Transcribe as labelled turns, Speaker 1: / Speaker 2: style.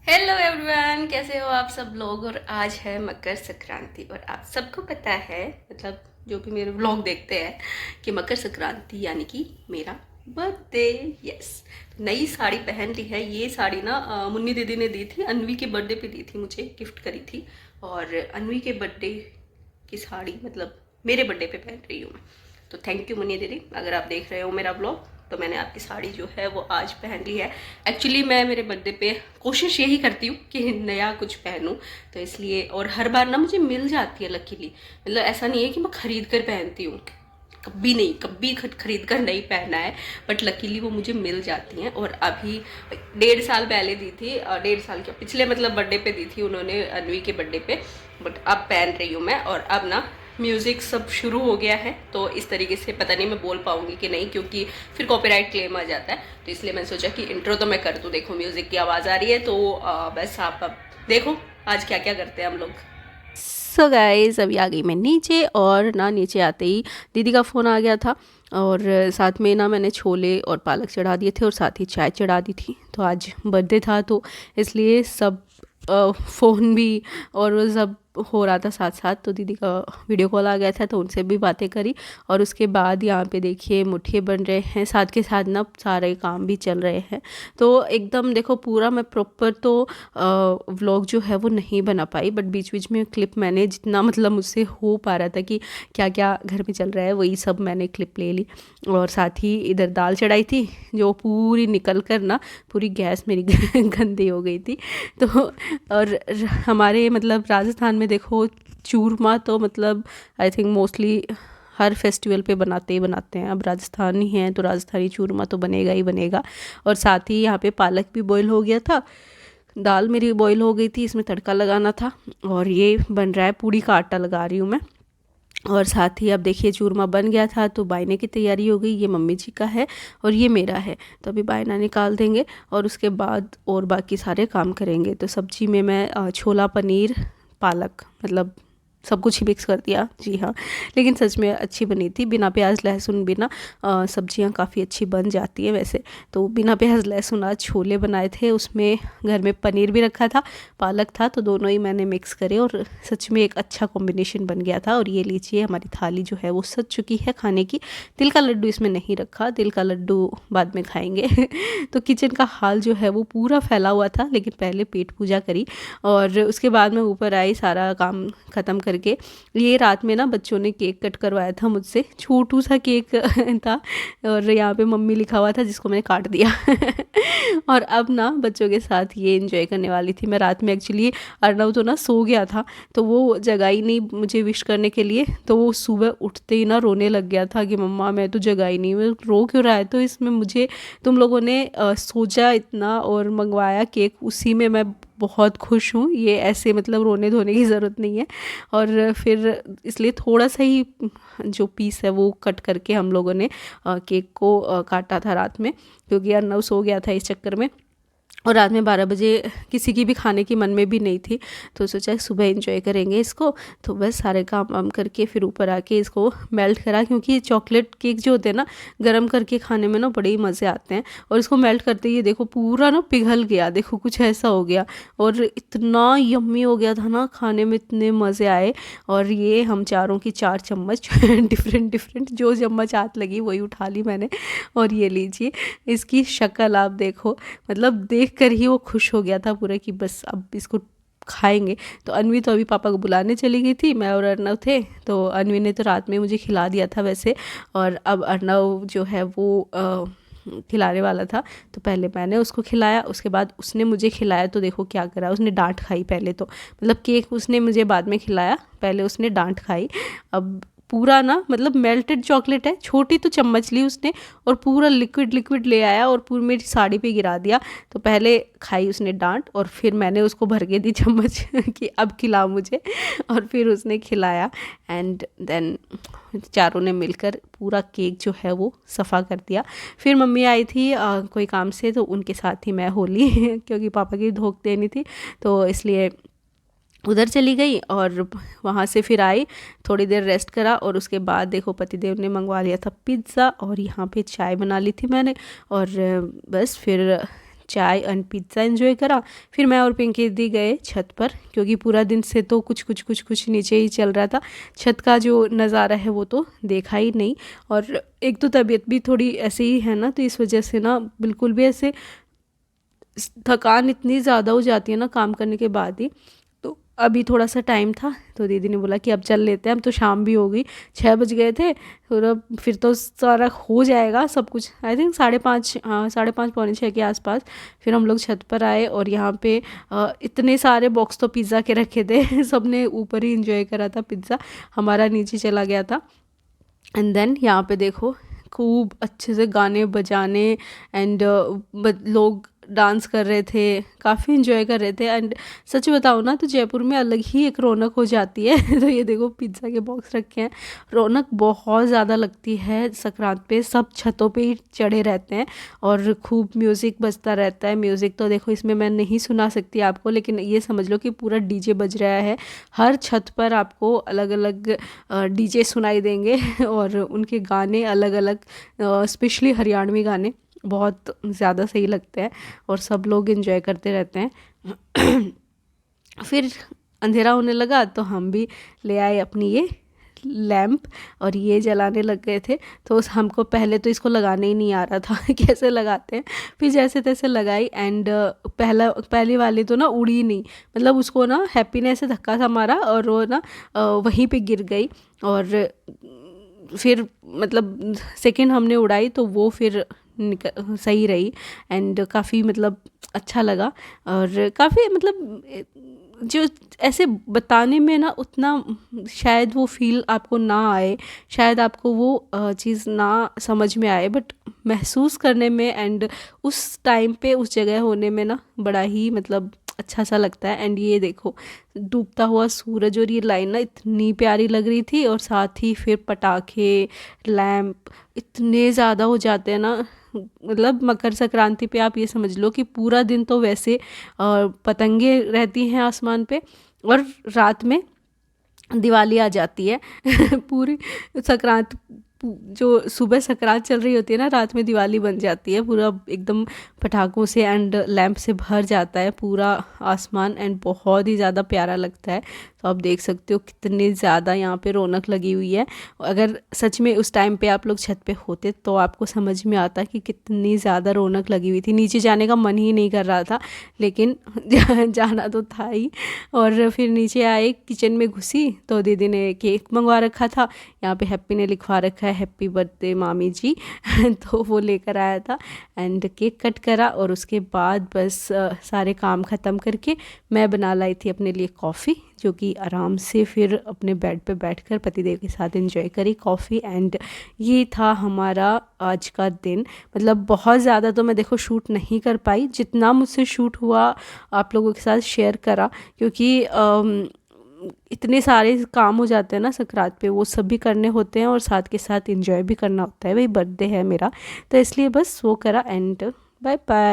Speaker 1: Hello everyone, कैसे हो आप सब लोग। और आज है मकर संक्रांति और आप सबको पता है, मतलब जो भी मेरे व्लॉग देखते हैं, कि मकर संक्रांति यानी कि मेरा बर्थडे। यस, नई साड़ी पहन ली है। ये साड़ी ना मुन्नी दीदी ने दी थी, अनवी के बर्थडे पे दी थी, मुझे गिफ्ट करी थी। और अनवी के बर्थडे की साड़ी मतलब मेरे बर्थडे पे पहन रही हूँ मैं। तो थैंक यू मुन्नी दीदी, अगर आप देख रहे हो मेरा ब्लॉग तो मैंने आपकी साड़ी जो है वो आज पहन ली है। एक्चुअली मैं मेरे बर्थडे पे कोशिश यही करती हूँ कि नया कुछ पहनूं, तो इसलिए। और हर बार ना मुझे मिल जाती है लकीली, मतलब ऐसा नहीं है कि मैं खरीद कर पहनती हूँ, कभी नहीं, कभी खरीद कर नहीं पहना है, बट लकीली वो मुझे मिल जाती हैं। और अभी 1.5 साल पहले दी थी, 1.5 साल के पिछले मतलब बर्थडे पे दी थी उन्होंने, अनवी के बर्थडे पे। बट अब पहन रही हूँ मैं। और अब ना म्यूज़िक सब शुरू हो गया है, तो इस तरीके से पता नहीं मैं बोल पाऊंगी कि नहीं, क्योंकि फिर कॉपीराइट क्लेम आ जाता है। तो इसलिए मैंने सोचा कि इंट्रो तो मैं कर दूँ। देखो म्यूज़िक की आवाज़ आ रही है, तो बस आप अब देखो आज क्या क्या करते हैं हम लोग। सो गाइस, अभी आ गई मैं नीचे, और ना नीचे आते ही दीदी का फ़ोन आ गया था। और साथ में ना मैंने छोले और पालक चढ़ा दिए थे और साथ ही चाय चढ़ा दी थी। तो आज बर्थडे था तो इसलिए सब फ़ोन भी और वो सब हो रहा था साथ साथ। तो दीदी का वीडियो कॉल आ गया था, तो उनसे भी बातें करी। और उसके बाद यहाँ पे देखिए मुठिए बन रहे हैं, साथ के साथ ना सारे काम भी चल रहे हैं। तो एकदम देखो पूरा मैं प्रॉपर तो व्लॉग जो है वो नहीं बना पाई, बट बीच बीच में क्लिप मैंने जितना मतलब मुझसे हो पा रहा था कि क्या क्या घर में चल रहा है, वही सब मैंने क्लिप ले ली। और साथ ही इधर दाल चढ़ाई थी, जो पूरी निकल कर ना पूरी गैस मेरी गंदी हो गई थी। तो और हमारे मतलब राजस्थान में देखो चूरमा तो मतलब I think mostly her festival पे बनाते ही बनाते हैं। अब राजस्थानी है तो राजस्थानी चूरमा तो बनेगा ही बनेगा। और साथ ही यहाँ पे पालक भी बॉईल हो गया था, दाल मेरी बॉईल हो गई थी, इसमें तड़का लगाना था। और ये बन रहा है, पूड़ी का आटा लगा रही हूँ मैं। और साथ ही अब देखिए चूरमा बन गया था, तो बायने की तैयारी हो गई। ये मम्मी जी का है और ये मेरा है, तो अभी बायना निकाल देंगे और उसके बाद और बाकी सारे काम करेंगे। तो सब्जी में मैं छोला पनीर पालक मतलब सब कुछ ही मिक्स कर दिया, जी हाँ। लेकिन सच में अच्छी बनी थी, बिना प्याज लहसुन बिना सब्जियां काफ़ी अच्छी बन जाती हैं वैसे। तो बिना प्याज लहसुन आज छोले बनाए थे, उसमें घर में पनीर भी रखा था, पालक था, तो दोनों ही मैंने मिक्स करे और सच में एक अच्छा कॉम्बिनेशन बन गया था। और ये लीजिए हमारी थाली जो है वो सज चुकी है खाने की। तिल का लड्डू इसमें नहीं रखा, तिल का लड्डू बाद में खाएंगे। तो किचन का हाल जो है वो पूरा फैला हुआ था, लेकिन पहले पेट पूजा करी और उसके बाद मैं ऊपर आई सारा काम ख़त्म करके। ये रात में ना बच्चों ने केक कट करवाया था मुझसे, छोटू सा केक था और यहाँ पे मम्मी लिखा हुआ था, जिसको मैंने काट दिया। और अब ना बच्चों के साथ ये एंजॉय करने वाली थी मैं। रात में एक्चुअली अर्नव तो ना सो गया था, तो वो जगा ही नहीं मुझे विश करने के लिए। तो वो सुबह उठते ही ना रोने लग गया था कि मम्मा मैं तो जगा ही नहीं, मैं रो क्यों रहा है। तो इसमें मुझे तुम लोगों ने सोचा इतना और मंगवाया केक, उसी में मैं बहुत खुश हूँ। ये ऐसे मतलब रोने धोने की ज़रूरत नहीं है। और फिर इसलिए थोड़ा सा ही जो पीस है वो कट करके हम लोगों ने केक को काटा था रात में, क्योंकि अर्नव सो गया था इस चक्कर में। और रात में 12 बजे किसी की भी खाने की मन में भी नहीं थी, तो सोचा सुबह एंजॉय करेंगे इसको। तो बस सारे काम वाम करके फिर ऊपर आके इसको मेल्ट करा, क्योंकि चॉकलेट केक जो होते हैं ना गर्म करके खाने में ना बड़े ही मज़े आते हैं। और इसको मेल्ट करते ही देखो पूरा ना पिघल गया, देखो कुछ ऐसा हो गया और इतना यम्मी हो गया था ना, खाने में इतने मज़े आए। और ये हम चारों की 4 चम्मच डिफरेंट डिफरेंट जो चम्मच हाथ लगी वही उठा ली मैंने। और ये लीजिए इसकी शक्ल आप देखो, मतलब देख कर ही वो खुश हो गया था पूरा कि बस अब इसको खाएंगे। तो अनवी तो अभी पापा को बुलाने चली गई थी, मैं और अर्नव थे। तो अनवी ने तो रात में मुझे खिला दिया था वैसे, और अब अर्नव जो है वो खिलाने वाला था। तो पहले मैंने उसको खिलाया, उसके बाद उसने मुझे खिलाया। तो देखो क्या करा उसने, डांट खाई पहले तो, मतलब केक उसने मुझे बाद में खिलाया, पहले उसने डांट खाई। अब पूरा ना मतलब मेल्टेड चॉकलेट है, छोटी तो चम्मच ली उसने और पूरा लिक्विड लिक्विड ले आया और पूरी मेरी साड़ी पे गिरा दिया। तो पहले खाई उसने डांट और फिर मैंने उसको भर के दी चम्मच कि अब खिलाओ मुझे, और फिर उसने खिलाया। एंड देन चारों ने मिलकर पूरा केक जो है वो सफ़ा कर दिया। फिर मम्मी आई थी कोई काम से, तो उनके साथ ही मैं होली क्योंकि पापा की धोख देनी थी, तो इसलिए उधर चली गई। और वहाँ से फिर आई, थोड़ी देर रेस्ट करा और उसके बाद देखो पतिदेव ने मंगवा लिया था पिज़्ज़ा और यहाँ पे चाय बना ली थी मैंने। और बस फिर चाय एंड पिज़्ज़ा एंजॉय करा। फिर मैं और पिंकी दी गए छत पर, क्योंकि पूरा दिन से तो कुछ नीचे ही चल रहा था। छत का जो नज़ारा है वो तो देखा ही नहीं, और एक तो तबीयत भी थोड़ी ऐसे ही है ना, तो इस वजह से ना बिल्कुल भी ऐसे थकान इतनी ज़्यादा हो जाती है ना काम करने के बाद ही। तो अभी थोड़ा सा टाइम था तो दीदी ने बोला कि अब चल लेते हैं, अब तो शाम भी हो गई, 6 बज गए थे, फिर तो सारा हो जाएगा सब कुछ। आई थिंक 5:30, 5:30 पौने 6 के आसपास फिर हम लोग छत पर आए, और यहाँ पे इतने सारे बॉक्स तो पिज़्ज़ा के रखे थे सब ने ऊपर ही इंजॉय करा था पिज़्ज़ा, हमारा नीचे चला गया था। एंड देन यहाँ पे देखो खूब अच्छे से गाने बजाने एंड लोग डांस कर रहे थे, काफ़ी इन्जॉय कर रहे थे। एंड सच बताऊँ ना तो जयपुर में अलग ही एक रौनक हो जाती है तो ये देखो पिज़्ज़ा के बॉक्स रखे हैं, रौनक बहुत ज़्यादा लगती है संक्रांत पे। सब छतों पे ही चढ़े रहते हैं और खूब म्यूज़िक बजता रहता है। म्यूज़िक तो देखो इसमें मैं नहीं सुना सकती आपको, लेकिन ये समझ लो कि पूरा डीजे बज रहा है। हर छत पर आपको अलग अलग डीजे सुनाई देंगे और उनके गाने अलग अलग, स्पेशली हरियाणवी गाने बहुत ज़्यादा सही लगते हैं और सब लोग एंजॉय करते रहते हैं। फिर अंधेरा होने लगा तो हम भी ले आए अपनी ये लैंप और ये जलाने लग गए थे। तो हमको पहले तो इसको लगाने ही नहीं आ रहा था कैसे लगाते हैं, फिर जैसे तैसे लगाई। एंड पहली वाली तो ना उड़ी नहीं, मतलब उसको ना हैप्पी ने ऐसे धक्का सा मारा और वो ना वहीं पे गिर गई। और फिर मतलब सेकंड हमने उड़ाई तो वो फिर सही रही एंड काफ़ी मतलब अच्छा लगा। और काफ़ी मतलब जो ऐसे बताने में ना उतना शायद वो फील आपको ना आए, शायद आपको वो चीज़ ना समझ में आए, बट महसूस करने में एंड उस टाइम पे उस जगह होने में ना बड़ा ही मतलब अच्छा सा लगता है। एंड ये देखो डूबता हुआ सूरज और ये लाइन ना इतनी प्यारी लग रही थी, और साथ ही फिर पटाखे, लैंप इतने ज़्यादा हो जाते हैं ना। मतलब मकर संक्रांति पे आप ये समझ लो कि पूरा दिन तो वैसे पतंगे रहती हैं आसमान पे, और रात में दिवाली आ जाती है पूरी संक्रांत जो सुबह संक्रांत चल रही होती है ना, रात में दिवाली बन जाती है। पूरा एकदम पटाखों से एंड लैंप से भर जाता है पूरा आसमान एंड बहुत ही ज़्यादा प्यारा लगता है। तो आप देख सकते हो कितनी ज़्यादा यहाँ पे रौनक लगी हुई है। अगर सच में उस टाइम पे आप लोग छत पे होते तो आपको समझ में आता कि कितनी ज़्यादा रौनक लगी हुई थी। नीचे जाने का मन ही नहीं कर रहा था, लेकिन जाना तो था ही। और फिर नीचे आए, किचन में घुसी तो दीदी ने केक मंगवा रखा था, यहाँ पे हैप्पी ने लिखवा रखा है हैप्पी बर्थडे मामी जी तो वो लेकर आया था एंड केक कट करा। और उसके बाद बस सारे काम ख़त्म करके मैं बना लाई थी अपने लिए कॉफ़ी, जो कि आराम से फिर अपने बेड पे बैठकर पतिदेव के साथ एंजॉय करी कॉफ़ी। एंड ये था हमारा आज का दिन। मतलब बहुत ज़्यादा तो मैं देखो शूट नहीं कर पाई, जितना मुझसे शूट हुआ आप लोगों के साथ शेयर करा, क्योंकि इतने सारे काम हो जाते हैं ना संक्रांत पे, वो सब भी करने होते हैं और साथ के साथ एंजॉय भी करना होता है। भाई बर्थडे है मेरा, तो इसलिए बस वो करा। And bye bye.